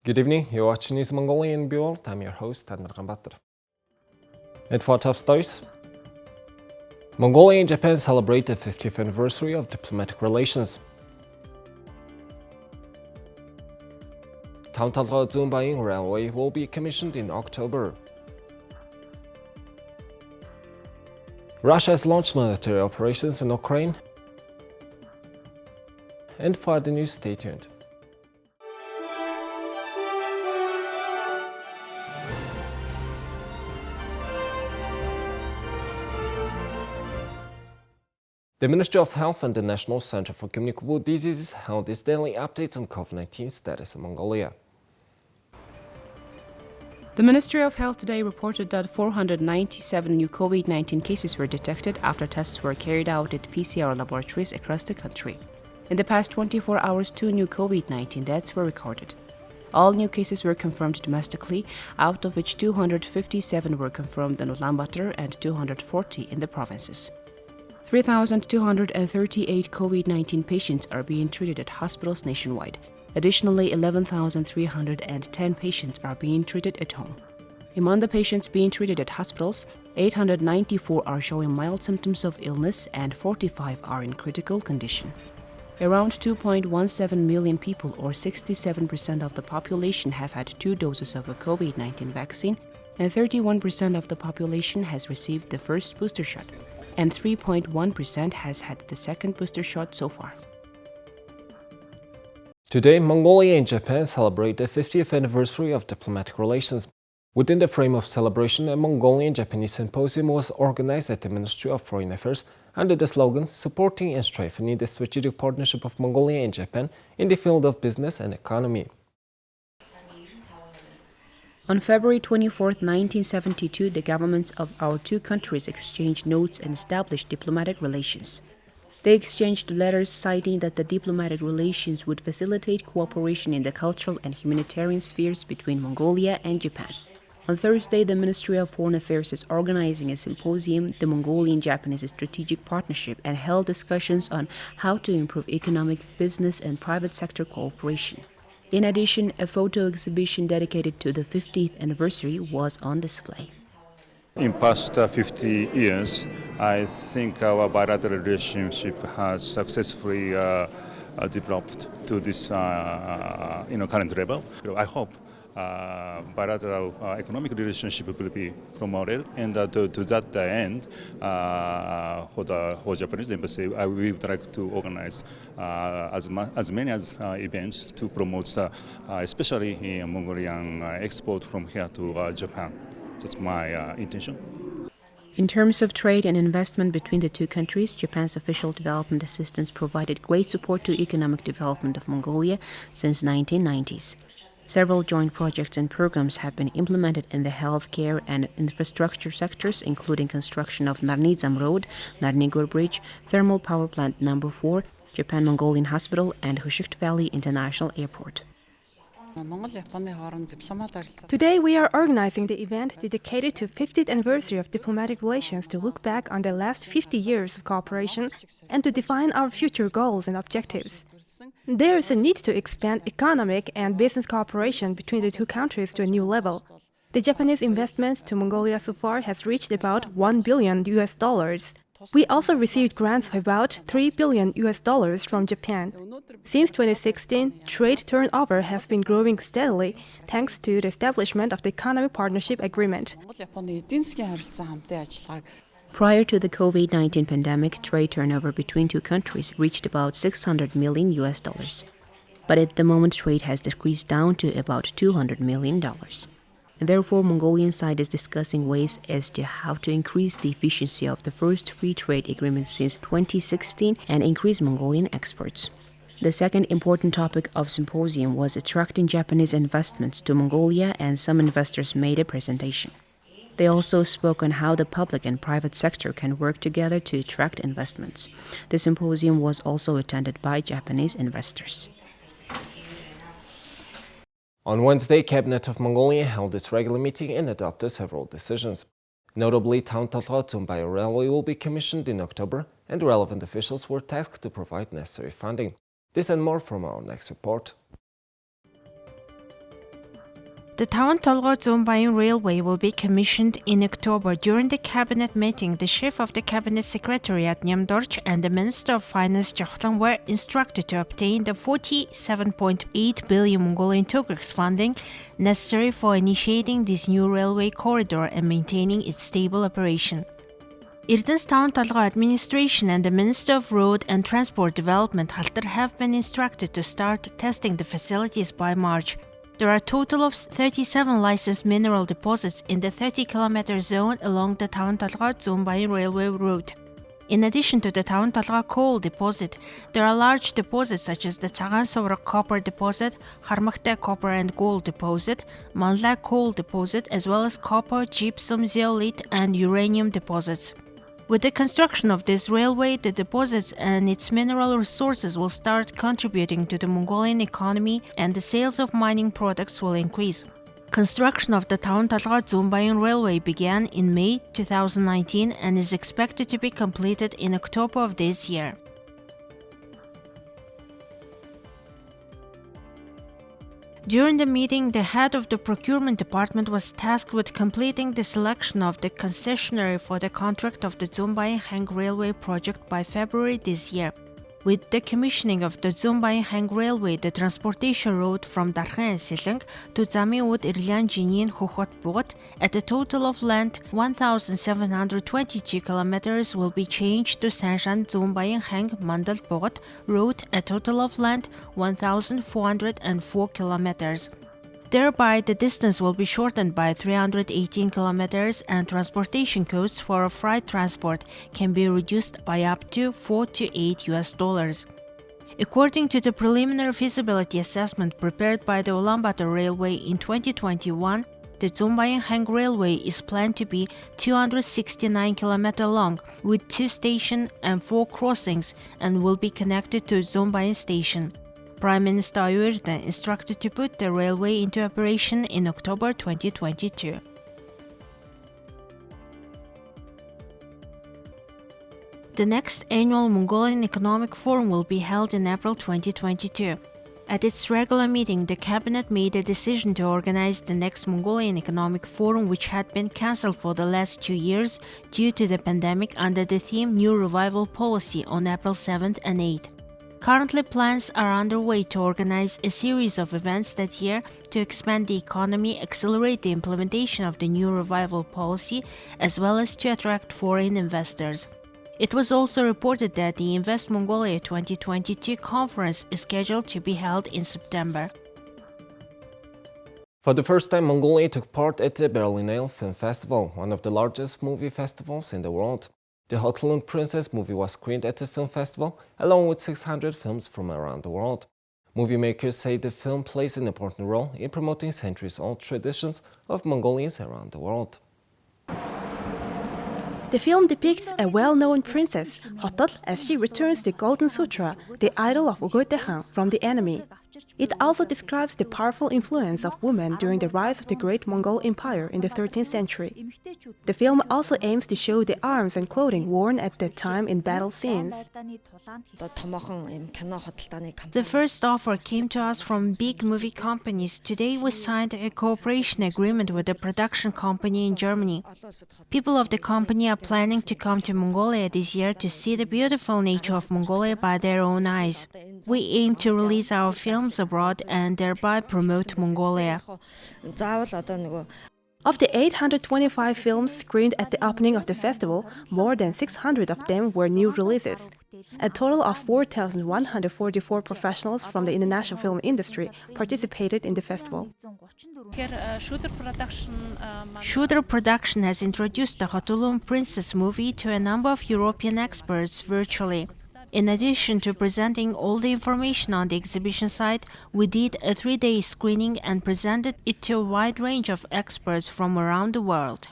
Good evening, you're watching News Mongolian World. I'm your host, Tavan. And for top stories, Mongolia and Japan celebrate the 50th anniversary of diplomatic relations. Untitled Zuunbayan railway will be commissioned in October. Russia has launched military operations in Ukraine. And for the news, stay tuned. The Ministry of Health and the National Center for Communicable Diseases held its daily updates on COVID-19 status in Mongolia. The Ministry of Health today reported that 497 new COVID-19 cases were detected after tests were carried out at PCR laboratories across the country. In the past 24 hours, 2 new COVID-19 deaths were recorded. All new cases were confirmed domestically, out of which 257 were confirmed in Ulaanbaatar and 240 in the provinces. 3,238 COVID-19 patients are being treated at hospitals nationwide. Additionally, 11,310 patients are being treated at home. Among the patients being treated at hospitals, 894 are showing mild symptoms of illness and 45 are in critical condition. Around 2.17 million people, or 67% of the population, have had 2 doses of a COVID-19 vaccine, and 31% of the population has received the first booster shot, and 3.1% has had the second booster shot so far. Today, Mongolia and Japan celebrate the 50th anniversary of diplomatic relations. Within the frame of celebration, a Mongolian-Japanese symposium was organized at the Ministry of Foreign Affairs under the slogan "Supporting and Strengthening the Strategic Partnership of Mongolia and Japan in the Field of Business and Economy." On February 24, 1972, the governments of our 2 countries exchanged notes and established diplomatic relations. They exchanged letters citing that the diplomatic relations would facilitate cooperation in the cultural and humanitarian spheres between Mongolia and Japan. On Thursday, the Ministry of Foreign Affairs is organizing a symposium, the Mongolian-Japanese Strategic Partnership, and held discussions on how to improve economic, business, and private sector cooperation. In addition, a photo exhibition dedicated to the 50th anniversary was on display. In past 50 years, I think our bilateral relationship has successfully developed to this current level. I hope bilateral economic relationship will be promoted, and to that end, for Japanese embassy, we would like to organize as many events to promote, especially Mongolian export from here to Japan. That's my intention. In terms of trade and investment between the 2 countries, Japan's official development assistance provided great support to economic development of Mongolia since 1990s. Several joint projects and programs have been implemented in the healthcare and infrastructure sectors, including construction of Narnizam Road, Narnigur Bridge, Thermal Power Plant No. 4, Japan-Mongolian Hospital, and Hushikt Valley International Airport. Today we are organizing the event dedicated to 50th anniversary of diplomatic relations to look back on the last 50 years of cooperation and to define our future goals and objectives. There is a need to expand economic and business cooperation between the 2 countries to a new level. The Japanese investment to Mongolia so far has reached about $1 billion. We also received grants of about $3 billion from Japan. Since 2016, trade turnover has been growing steadily thanks to the establishment of the Economic Partnership Agreement. Prior to the COVID-19 pandemic, trade turnover between 2 countries reached about $600 million. But at the moment, trade has decreased down to about $200 million. Therefore, Mongolian side is discussing ways as to how to increase the efficiency of the first free trade agreement since 2016 and increase Mongolian exports. The second important topic of symposium was attracting Japanese investments to Mongolia, and some investors made a presentation. They also spoke on how the public and private sector can work together to attract investments. The symposium was also attended by Japanese investors. On Wednesday, Cabinet of Mongolia held its regular meeting and adopted several decisions. Notably, tolgoi Zuunbayan Railway will be commissioned in October, and relevant officials were tasked to provide necessary funding. This and more from our next report. The Tavan Zuunbayan Railway will be commissioned in October. During the cabinet meeting, the chief of the cabinet secretariat Nyamdorch and the Minister of Finance Jokhlong were instructed to obtain the 47.8 billion Mongolian togriks funding necessary for initiating this new railway corridor and maintaining its stable operation. Erden's Tavan Tolgoi Administration and the Minister of Road and Transport Development Halter have been instructed to start testing the facilities by March. There are a total of 37 licensed mineral deposits in the 30-kilometer zone along the Tavan Zuunbayan Railway route. In addition to the Tavan coal deposit, there are large deposits such as the Tavan copper deposit, Harmakhte copper and gold deposit, Manla coal deposit, as well as copper, gypsum, zeolite, and uranium deposits. With the construction of this railway, the deposits and its mineral resources will start contributing to the Mongolian economy and the sales of mining products will increase. Construction of the Tavan Zuunbayan Railway began in May 2019 and is expected to be completed in October of this year. During the meeting, the head of the procurement department was tasked with completing the selection of the concessionary for the contract of the Zuunbayan Railway project by February this year. With the commissioning of the Zuunbayan Railway, the transportation route from Darkhan Silang to Zamiud Irlian Jinin Hukhot Bogot at a total of length 1,722 kilometers will be changed to Sanshan Zuunbayan Mandal Bogot route, a total of length 1,404 kilometers. Thereby, the distance will be shortened by 318 kilometers and transportation costs for a freight transport can be reduced by up to $4 to $8. According to the preliminary feasibility assessment prepared by the Ulaanbaatar Railway in 2021, the Zuunbayan Railway is planned to be 269 km long with 2 stations and 4 crossings and will be connected to Zuunbayan Station. Prime Minister Erden instructed to put the railway into operation in October 2022. The next annual Mongolian Economic Forum will be held in April 2022. At its regular meeting, the cabinet made a decision to organize the next Mongolian Economic Forum, which had been cancelled for the last 2 years due to the pandemic, under the theme New Revival Policy on April 7th and 8th. Currently, plans are underway to organize a series of events that year to expand the economy, accelerate the implementation of the new revival policy, as well as to attract foreign investors. It was also reported that the Invest Mongolia 2022 conference is scheduled to be held in September. For the first time, Mongolia took part at the Berlinale Film Festival, one of the largest movie festivals in the world. The Hotelund Princess movie was screened at the film festival, along with 600 films from around the world. Movie makers say the film plays an important role in promoting centuries-old traditions of Mongolians around the world. The film depicts a well-known princess, Hotel, as she returns the Golden Sutra, the idol of Ugotehan, from the enemy. It also describes the powerful influence of women during the rise of the Great Mongol Empire in the 13th century. The film also aims to show the arms and clothing worn at that time in battle scenes. The first offer came to us from big movie companies. Today we signed a cooperation agreement with a production company in Germany. People of the company are planning to come to Mongolia this year to see the beautiful nature of Mongolia by their own eyes. We aim to release our films abroad and thereby promote Mongolia. Of the 825 films screened at the opening of the festival, more than 600 of them were new releases. A total of 4,144 professionals from the international film industry participated in the festival. Shooter Production has introduced the Hotelund Princess movie to a number of European experts virtually. In addition to presenting all the information on the exhibition site, we did a 3-day screening and presented it to a wide range of experts from around the world.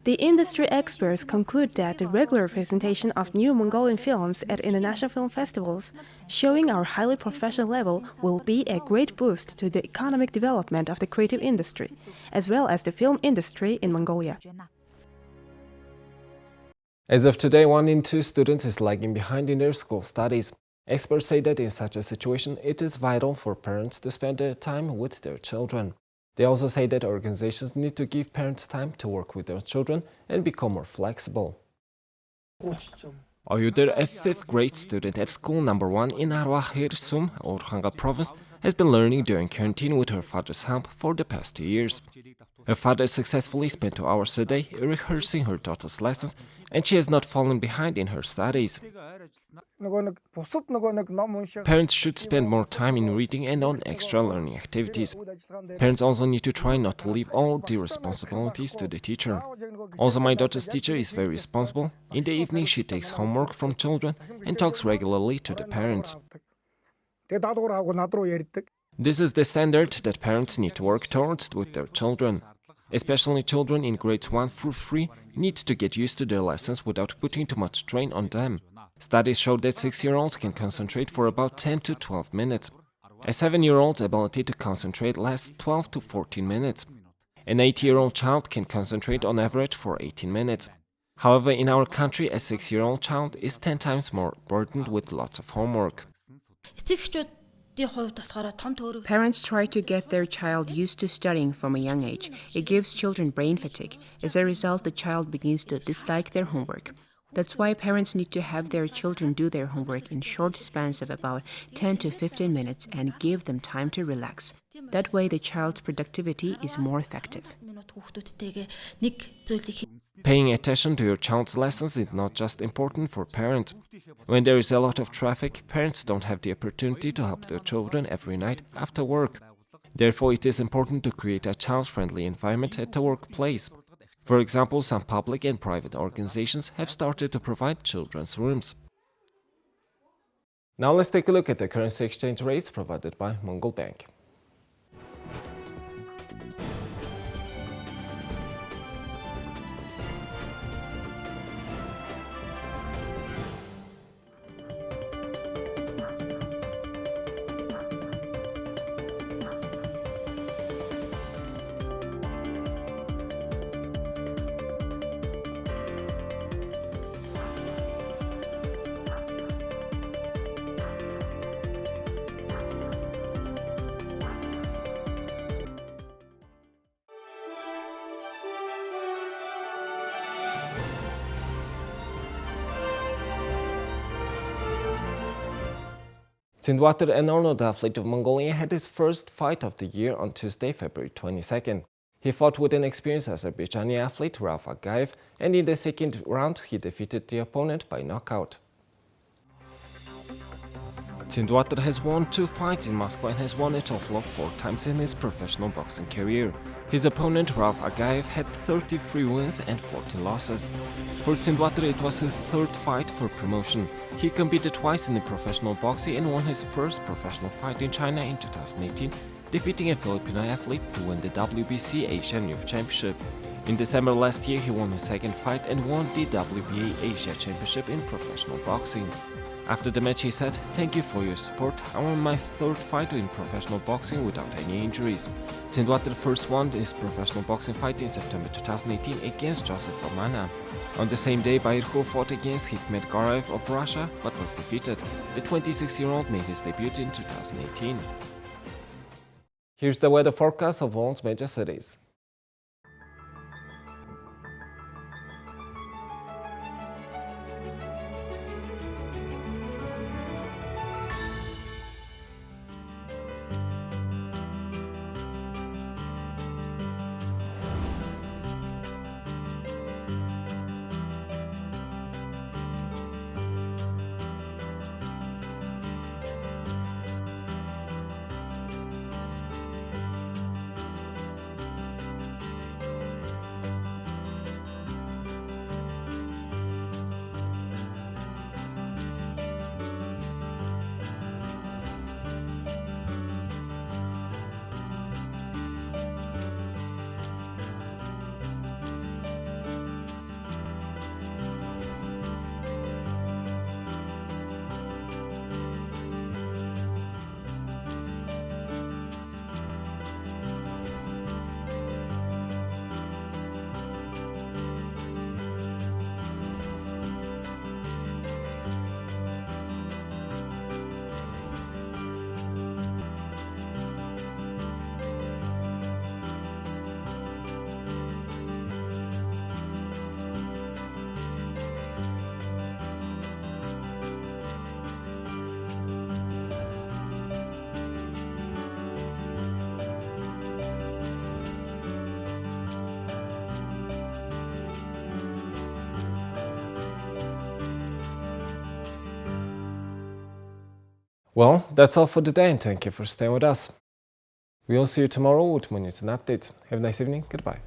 The industry experts conclude that the regular presentation of new Mongolian films at international film festivals, showing our highly professional level, will be a great boost to the economic development of the creative industry, as well as the film industry in Mongolia. As of today, 1 in 2 students is lagging behind in their school studies. Experts say that in such a situation, it is vital for parents to spend their time with their children. They also say that organizations need to give parents time to work with their children and become more flexible. Oyuder, a 5th grade student at school number 1 in Arwa-Hirsum, Orkhanga province, has been learning during quarantine with her father's help for the past 2 years. Her father successfully spent 2 hours a day rehearsing her daughter's lessons, and she has not fallen behind in her studies. Parents should spend more time in reading and on extra learning activities. Parents also need to try not to leave all the responsibilities to the teacher. Also, my daughter's teacher is very responsible. In the evening, she takes homework from children and talks regularly to the parents. This is the standard that parents need to work towards with their children. Especially children in grades 1 through 3 need to get used to their lessons without putting too much strain on them. Studies show that 6-year-olds can concentrate for about 10 to 12 minutes. A 7-year-old's ability to concentrate lasts 12 to 14 minutes. An 8-year-old child can concentrate on average for 18 minutes. However, in our country, a 6-year-old child is 10 times more burdened with lots of homework. Parents try to get their child used to studying from a young age. It gives children brain fatigue. As a result, the child begins to dislike their homework. That's why parents need to have their children do their homework in short spans of about 10 to 15 minutes and give them time to relax. That way, the child's productivity is more effective. Paying attention to your child's lessons is not just important for parents. When there is a lot of traffic, parents don't have the opportunity to help their children every night after work. Therefore, it is important to create a child-friendly environment at the workplace. For example, some public and private organizations have started to provide children's rooms. Now let's take a look at the currency exchange rates provided by Mongol Bank. Zuunbayan, an Arnold athlete of Mongolia, had his first fight of the year on Tuesday, February 22nd. He fought with an experienced Azerbaijani athlete, Rauf Agaev, and in the second round he defeated the opponent by knockout. Zuunbayan has won 2 fights in Moscow and has won a total of 4 times in his professional boxing career. His opponent, Rauf Agaev, had 33 wins and 14 losses. For Zuunbayan, it was his 3rd fight for promotion. He competed twice in the professional boxing and won his first professional fight in China in 2018, defeating a Filipino athlete to win the WBC Asian Youth Championship. In December last year, he won his 2nd fight and won the WBA Asia Championship in professional boxing. After the match, he said, "Thank you for your support. I won my 3rd fight in professional boxing without any injuries." Zuunbayan first won his professional boxing fight in September 2018 against Joseph Amana. On the same day, Bayrkhu fought against Hikmet Garayev of Russia, but was defeated. The 26-year-old made his debut in 2018. Here's the weather forecast of world's major cities. Well, that's all for today, and thank you for staying with us. We'll see you tomorrow with more news and updates. Have a nice evening. Goodbye.